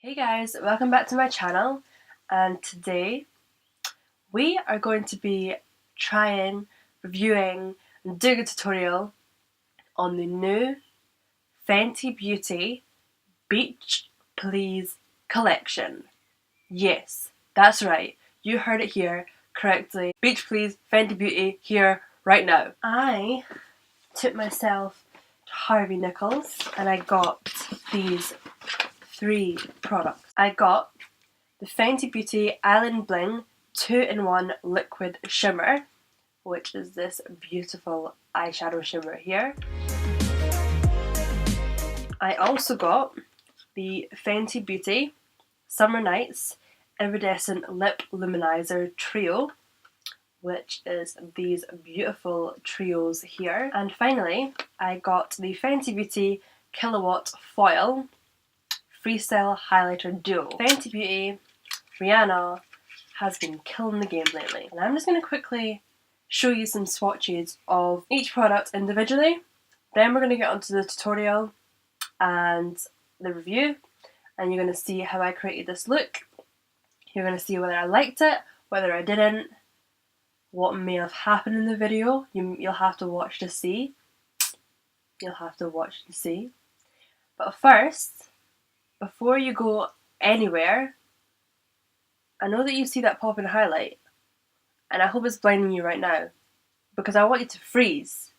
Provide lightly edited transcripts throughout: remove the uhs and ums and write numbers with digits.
Hey guys, welcome back to my channel, and today we are going to be trying, reviewing and doing a tutorial on the new Fenty Beauty Beach Please collection. Yes, that's right, you heard it here correctly. Beach Please Fenty Beauty here right now. I took myself to Harvey Nichols and I got these three products. I got the Fenty Beauty Island Bling 2-in-1 Liquid Shimmer, which is this beautiful eyeshadow shimmer here. I also got the Fenty Beauty Summer Nights Iridescent Lip Luminizer Trio, which is these beautiful trios here. And finally, I got the Fenty Beauty Killawatt Foil Freestyle Highlighter Duo. Fenty Beauty Rhianne has been killing the game lately. And I'm just going to quickly show you some swatches of each product individually. Then we're going to get onto the tutorial and the review. And you're going to see how I created this look. You're going to see whether I liked it, whether I didn't, what may have happened in the video. You'll have to watch to see. You'll have to watch to see. But first, before you go anywhere, I know that you see that pop in highlight, and I hope it's blinding you right now, because I want you to freeze.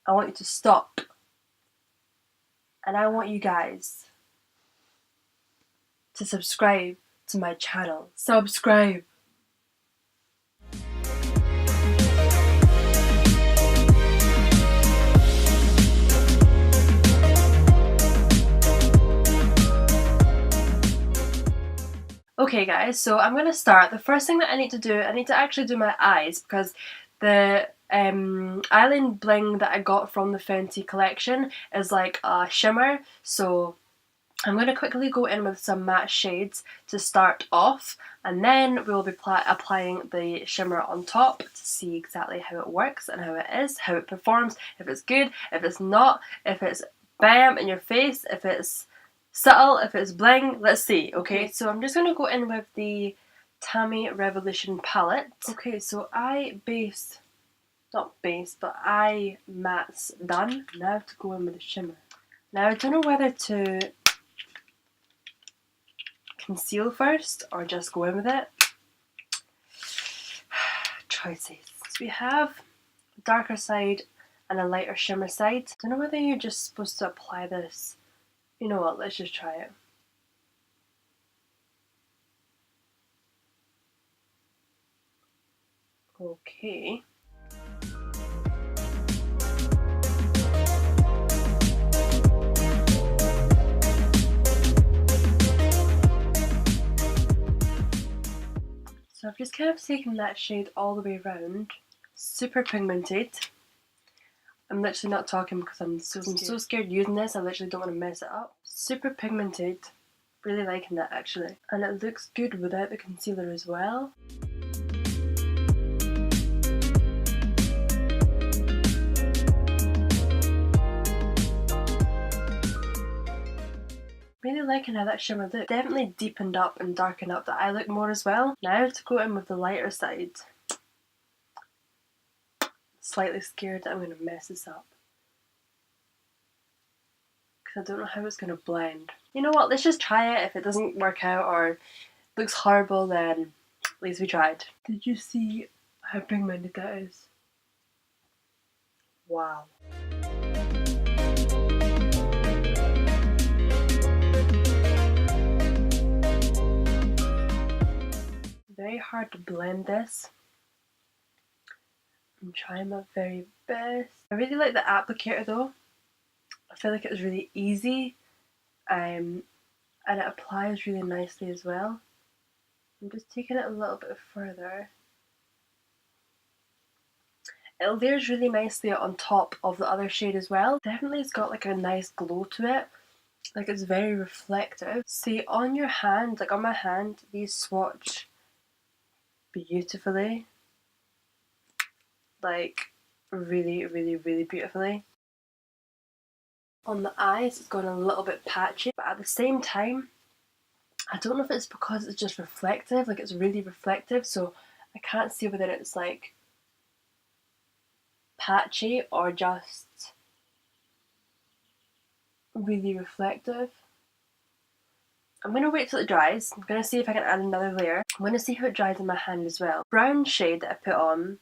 I want you to stop. And I want you guys to subscribe to my channel. Subscribe! Okay guys, so I'm going to start. The first thing that I need to do, I need to actually do my eyes, because the Island Bling that I got from the Fenty collection is like a shimmer, so I'm going to quickly go in with some matte shades to start off, and then we'll be applying the shimmer on top to see exactly how it works and how it is, how it performs, if it's good, if it's not, if it's bam in your face, if it's subtle, if it's bling. Let's see. Okay, so I'm just going to go in with the Tammy Revolution palette. Okay, so eye matte's done. Now I have to go in with the shimmer. Now I don't know whether to conceal first or just go in with it. Choices. So we have a darker side and a lighter shimmer side. I don't know whether you're just supposed to apply this. You know what, let's just try it. Okay. So I've just kind of taken that shade all the way around. Super pigmented. I'm literally not talking because I'm so scared using this, I literally don't want to mess it up. Super pigmented. Really liking that actually. And it looks good without the concealer as well. Really liking how that shimmer looks. Definitely deepened up and darkened up the eye look more as well. Now to go in with the lighter side. Slightly scared that I'm going to mess this up, because I don't know how it's going to blend. You know what, let's just try it. If it doesn't work out or looks horrible, then at least we tried. Did you see how pigmented that is? Wow. Very hard to blend this. I'm trying my very best. I really like the applicator though. I feel like it was really easy, and it applies really nicely as well. I'm just taking it a little bit further. It layers really nicely on top of the other shade as well. Definitely it's got like a nice glow to it. Like it's very reflective. See, on your hand, like on my hand, these swatch beautifully. Like really, really, really beautifully. On the eyes, it's going a little bit patchy, but at the same time, I don't know if it's because it's just reflective, like it's really reflective, so I can't see whether it's like patchy or just really reflective. I'm going to wait till it dries. I'm going to see if I can add another layer. I'm going to see how it dries in my hand as well. Brown shade that I put on,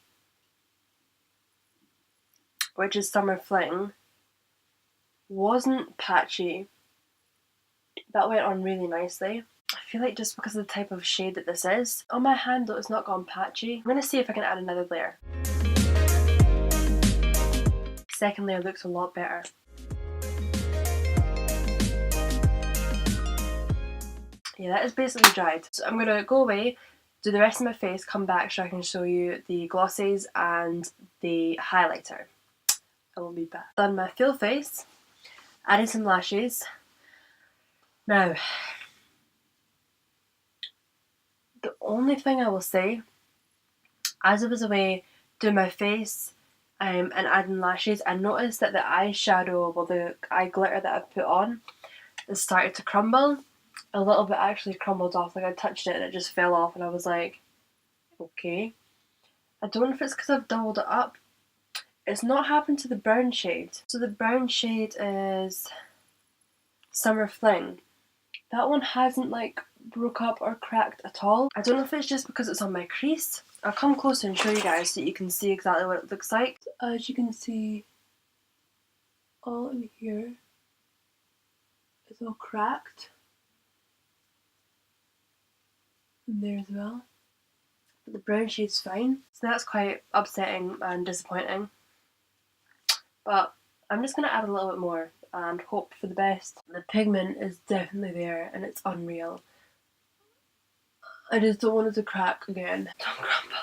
which is Summer Fling, wasn't patchy. That went on really nicely. I feel like just because of the type of shade that this is. On my hand though, it's not gone patchy. I'm going to see if I can add another layer. Second layer looks a lot better. Yeah, that is basically dried. So I'm going to go away, do the rest of my face, come back so I can show you the glosses and the highlighter. I will be back. Done my full face, added some lashes. Now, the only thing I will say, as I was away doing my face and adding lashes, I noticed that the eyeshadow, well the eye glitter that I put on, it started to crumble. A little bit actually crumbled off, like I touched it and it just fell off and I was like, okay. I don't know if it's because I've doubled it up. It's not happened to the brown shade. So the brown shade is Summer Fling. That one hasn't like broke up or cracked at all. I don't know if it's just because it's on my crease. I'll come closer and show you guys so you can see exactly what it looks like. As you can see, all in here is all cracked. And there as well. But the brown shade's fine. So that's quite upsetting and disappointing. But I'm just going to add a little bit more and hope for the best. The pigment is definitely there and it's unreal. I just don't want it to crack again. Don't crumble.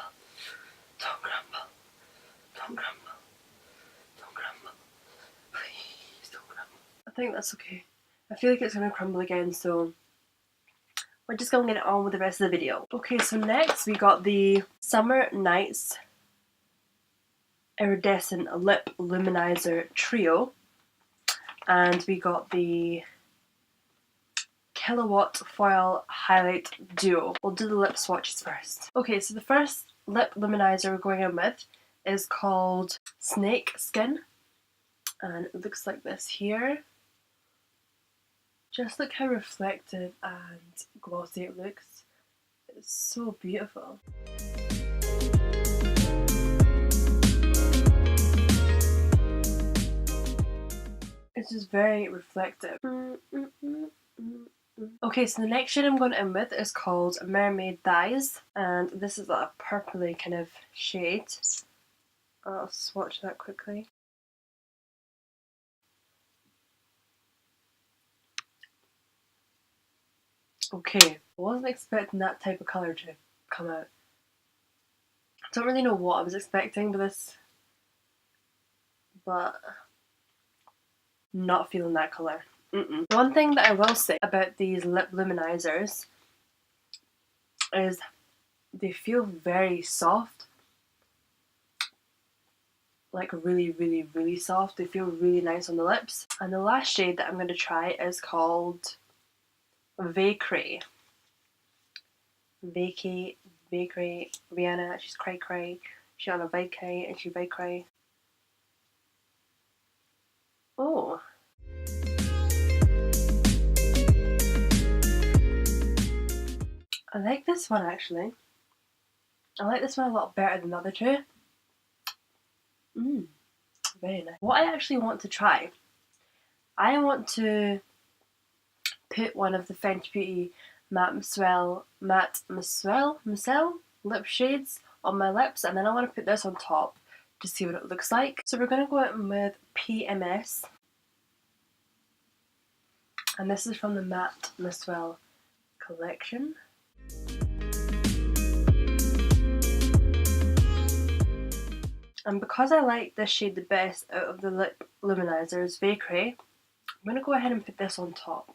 Don't crumble. Don't crumble. Don't crumble. Please don't crumble. I think that's okay. I feel like it's going to crumble again, so we're just going to get it on with the rest of the video. Okay, so next we got the Summer Nights Iridescent Lip Luminizer Trio. And we got the Killawatt Foil Highlight Duo. We'll do the lip swatches first. Okay, so the first lip luminizer we're going in with is called Snake Skin. And it looks like this here. Just look how reflective and glossy it looks. It's so beautiful. It's just very reflective. Okay, so the next shade I'm going in with is called Mermaid Dyes, and this is a purpley kind of shade. I'll swatch that quickly. Okay, I wasn't expecting that type of colour to come out. I don't really know what I was expecting with this, but not feeling that colour. One thing that I will say about these lip luminizers is they feel very soft. Like really, really, really soft. They feel really nice on the lips. And the last shade that I'm going to try is called Vacray. Rhianne, she's cray cray. She's on a vacay and she vacray. Oh. I like this one actually. I like this one a lot better than the other two. Very nice. What I actually want to try, I want to put one of the Fenty Beauty Moiselle lip shades on my lips, and then I want to put this on top to see what it looks like. So we're going to go in with PMS, and this is from the Matte Moiselle collection. And because I like this shade the best out of the lip luminizers, Vacray, I'm going to go ahead and put this on top.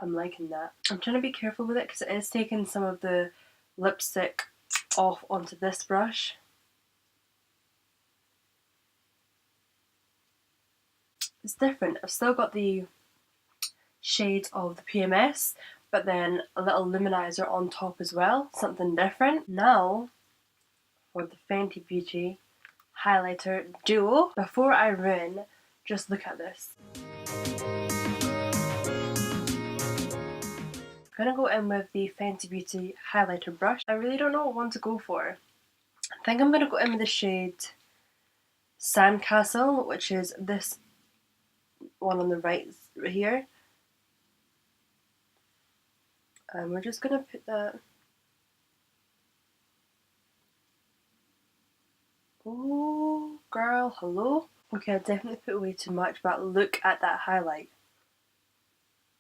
I'm liking that. I'm trying to be careful with it because it is taking some of the lipstick off onto this brush. it's different. I've still got the shade of the PMS, but then a little luminizer on top as well, something different. Now for the Fenty Beauty highlighter duo. Before I ruin, just look at this. I'm gonna go in with the Fenty Beauty highlighter brush. I really don't know what one to go for. I think I'm gonna go in with the shade Sandcastle, which is this one on the right here. And we're just gonna put that. Oh, girl, hello? Okay, I definitely put way too much, but look at that highlight.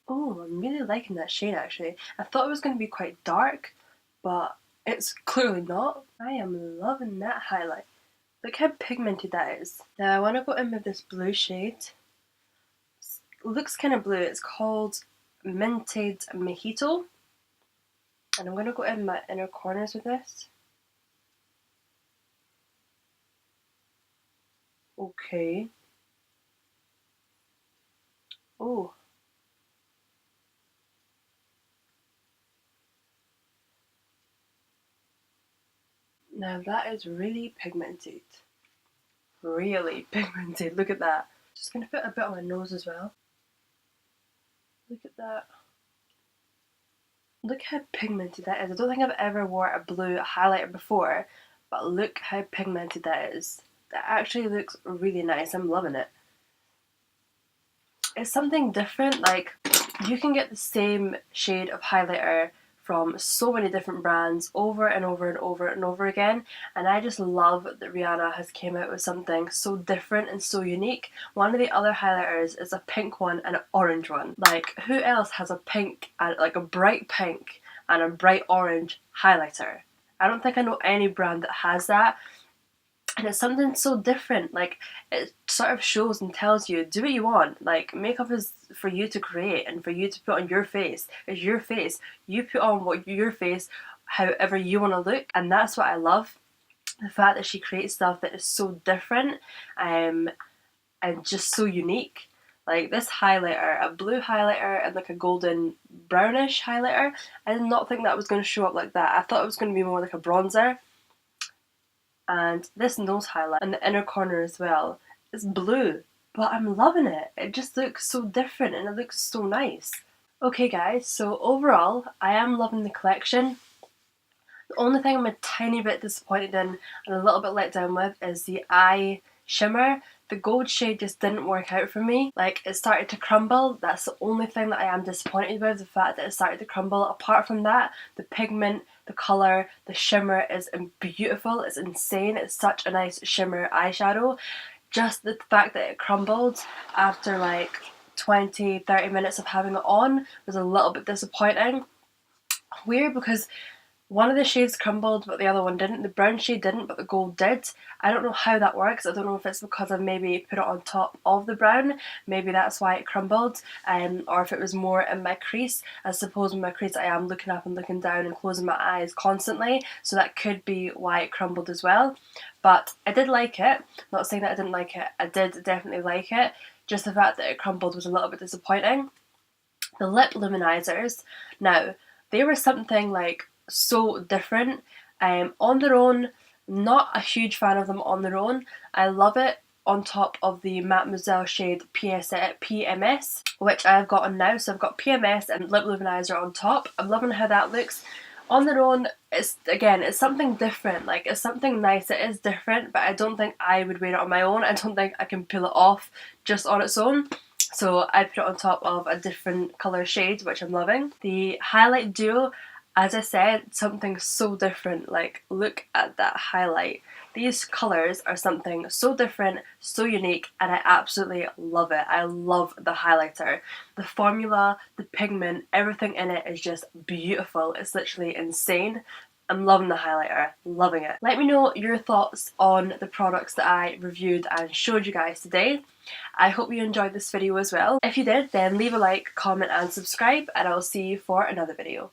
Oh, I'm really liking that shade actually. I thought it was going to be quite dark, but it's clearly not. I am loving that highlight. Look how pigmented that is. Now I want to go in with this blue shade. It looks kind of blue. It's called Minted Mojito. And I'm going to go in my inner corners with this. Okay. Oh. Now that is really pigmented. Really pigmented. Look at that. Just going to put a bit on my nose as well. Look at that. Look how pigmented that is. I don't think I've ever wore a blue highlighter before, but look how pigmented that is. That actually looks really nice. I'm loving it. It's something different. Like, you can get the same shade of highlighter from so many different brands over and over and over and over again, and I just love that Rhianne has came out with something so different and so unique. One of the other highlighters is a pink one and an orange one. Like, who else has a pink and like a bright pink and a bright orange highlighter? I don't think I know any brand that has that. And it's something so different. Like, it sort of shows and tells you, do what you want. Like, makeup is for you to create and for you to put on your face. It's your face. You put on what your face, however you want to look. And that's what I love. The fact that she creates stuff that is so different and just so unique. Like this highlighter, a blue highlighter and like a golden brownish highlighter. I did not think that was going to show up like that. I thought it was going to be more like a bronzer. And this nose highlight and the inner corner as well is blue, but I'm loving it. It just looks so different and it looks so nice. Okay guys, so overall I am loving the collection. The only thing I'm a tiny bit disappointed in and a little bit let down with is the eye shimmer. The gold shade just didn't work out for me. Like, it started to crumble. That's the only thing that I am disappointed with, the fact that it started to crumble. Apart from that, the pigment, the colour, the shimmer is beautiful. It's insane. It's such a nice shimmer eyeshadow. Just the fact that it crumbled after like 20-30 minutes of having it on was a little bit disappointing. Weird, because one of the shades crumbled but the other one didn't. The brown shade didn't but the gold did. I don't know how that works. I don't know if it's because I've maybe put it on top of the brown. Maybe that's why it crumbled. Or if it was more in my crease. I suppose in my crease I am looking up and looking down and closing my eyes constantly. So that could be why it crumbled as well. But I did like it. Not saying that I didn't like it. I did definitely like it. Just the fact that it crumbled was a little bit disappointing. The lip luminizers. Now, they were something like so different. On their own, not a huge fan of them on their own. I love it on top of the Moiselle shade PMS, which I've got on now. So I've got PMS and lip luminizer on top. I'm loving how that looks. On their own, it's something different. Like, it's something nice. It is different, but I don't think I would wear it on my own. I don't think I can pull it off just on its own. So I put it on top of a different colour shade, which I'm loving. The highlight duo, as I said, something so different. Like, look at that highlight. These colours are something so different, so unique, and I absolutely love it. I love the highlighter. The formula, the pigment, everything in it is just beautiful. It's literally insane. I'm loving the highlighter, loving it. Let me know your thoughts on the products that I reviewed and showed you guys today. I hope you enjoyed this video as well. If you did, then leave a like, comment and subscribe, and I will see you for another video.